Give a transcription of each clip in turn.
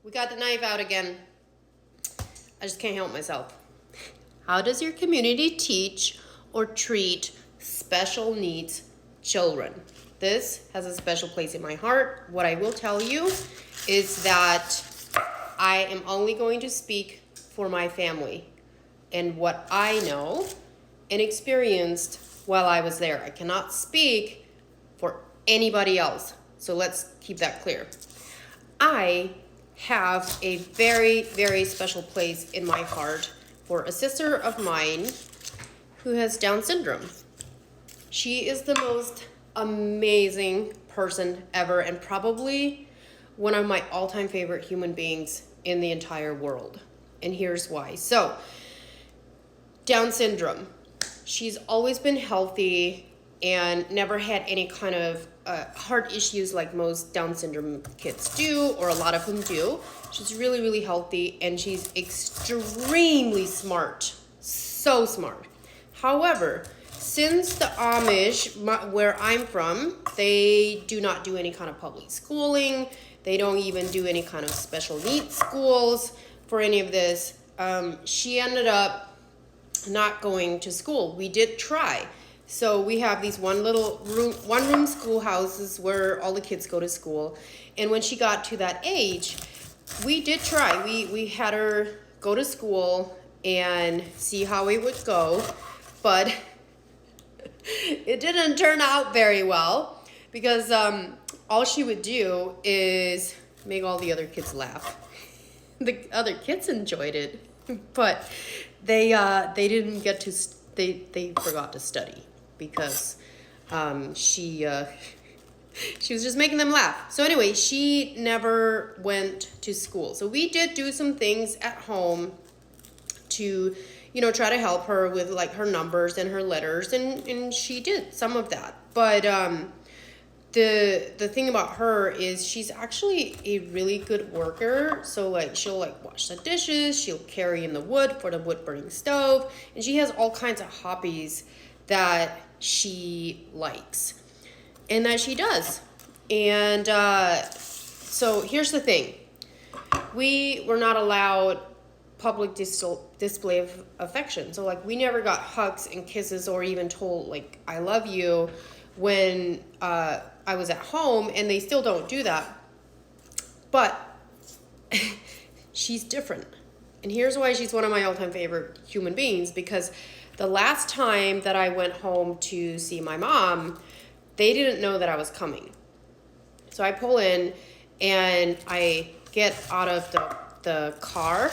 We got the knife out again. I just can't help myself. How does your community teach or treat special needs children? This has a special place in my heart. What I will tell you is that I am only going to speak for my family and what I know and experienced while I was there. I cannot speak for anybody else. So let's keep that clear. I have a very, very special place in my heart for a sister of mine who has Down syndrome. She is the most amazing person ever and probably one of my all-time favorite human beings in the entire world. And here's why. So, Down syndrome. She's always been healthy and never had any kind of heart issues like most Down syndrome kids do, or a lot of them do. She's really, really healthy, and she's extremely smart. So smart. However, since the Amish, where I'm from, they do not do any kind of public schooling. They don't even do any kind of special needs schools for any of this. She ended up not going to school. We did try. So we have these one room schoolhouses where all the kids go to school. And when she got to that age, we did try. We had her go to school and see how it would go. But it didn't turn out very well because all she would do is make all the other kids laugh. The other kids enjoyed it, but they didn't get to, they forgot to study because she was just making them laugh. So anyway, she never went to school. So we did do some things at home to, try to help her with like her numbers and her letters, and she did some of that. But the thing about her is she's actually a really good worker. So like she'll like wash the dishes, she'll carry in the wood for the wood burning stove, and she has all kinds of hobbies that she likes and that she does. And so here's the thing. We were not allowed public display of affection. So like we never got hugs and kisses or even told like I love you when I was at home, and they still don't do that. But she's different. And here's why she's one of my all-time favorite human beings, because the last time that I went home to see my mom, they didn't know that I was coming. So I pull in and I get out of the car,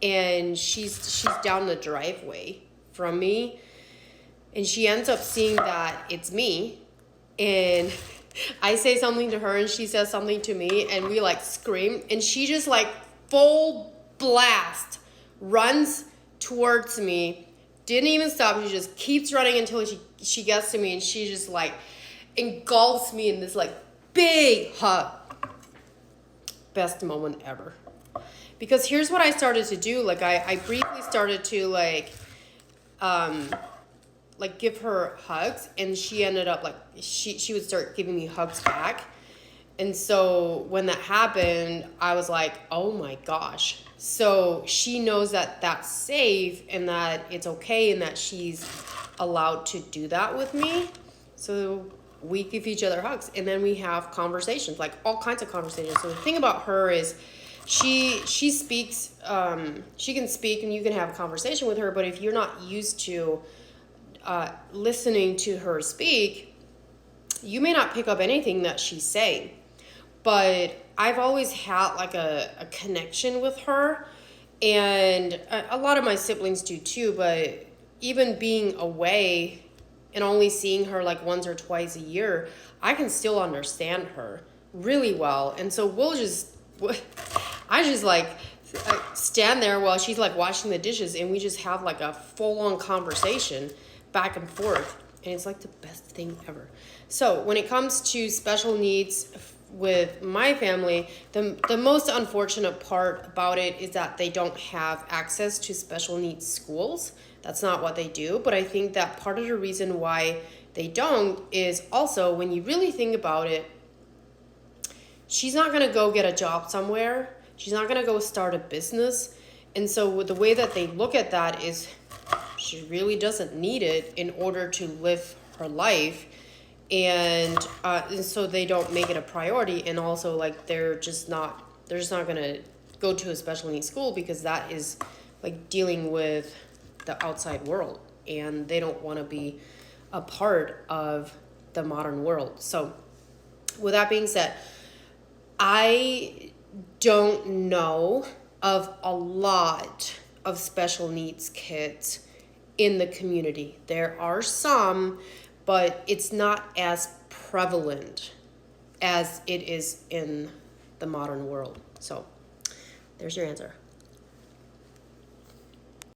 and she's down the driveway from me, and she ends up seeing that it's me, and I say something to her and she says something to me, and we like scream, and she just like full blast runs towards me, didn't even stop. She just keeps running until she gets to me, and she just like engulfs me in this like big hug. Best moment ever. Because here's what I started to do. Like I briefly started to like give her hugs, and she ended up like she would start giving me hugs back. And so when that happened, I was like, oh my gosh. So she knows that that's safe and that it's okay and that she's allowed to do that with me. So we give each other hugs, and then we have conversations, like all kinds of conversations. So the thing about her is she speaks, she can speak and you can have a conversation with her, but if you're not used to listening to her speak, you may not pick up anything that she's saying. But I've always had like a connection with her, and a lot of my siblings do too, but even being away and only seeing her like once or twice a year, I can still understand her really well. And so I just like stand there while she's like washing the dishes, and we just have like a full-on conversation back and forth, and it's like the best thing ever. So when it comes to special needs with my family, the most unfortunate part about it is that they don't have access to special needs schools. That's not what they do, but I think that part of the reason why they don't is also, when you really think about it, she's not going to go get a job somewhere She's not going to go start a business. And so with the way that they look at that is she really doesn't need it in order to live her life. And so they don't make it a priority. And also, like, they're just not going to go to a special needs school because that is like dealing with the outside world. And they don't want to be a part of the modern world. So with that being said, I don't know of a lot of special needs kids in the community. There are some, but it's not as prevalent as it is in the modern world. So there's your answer.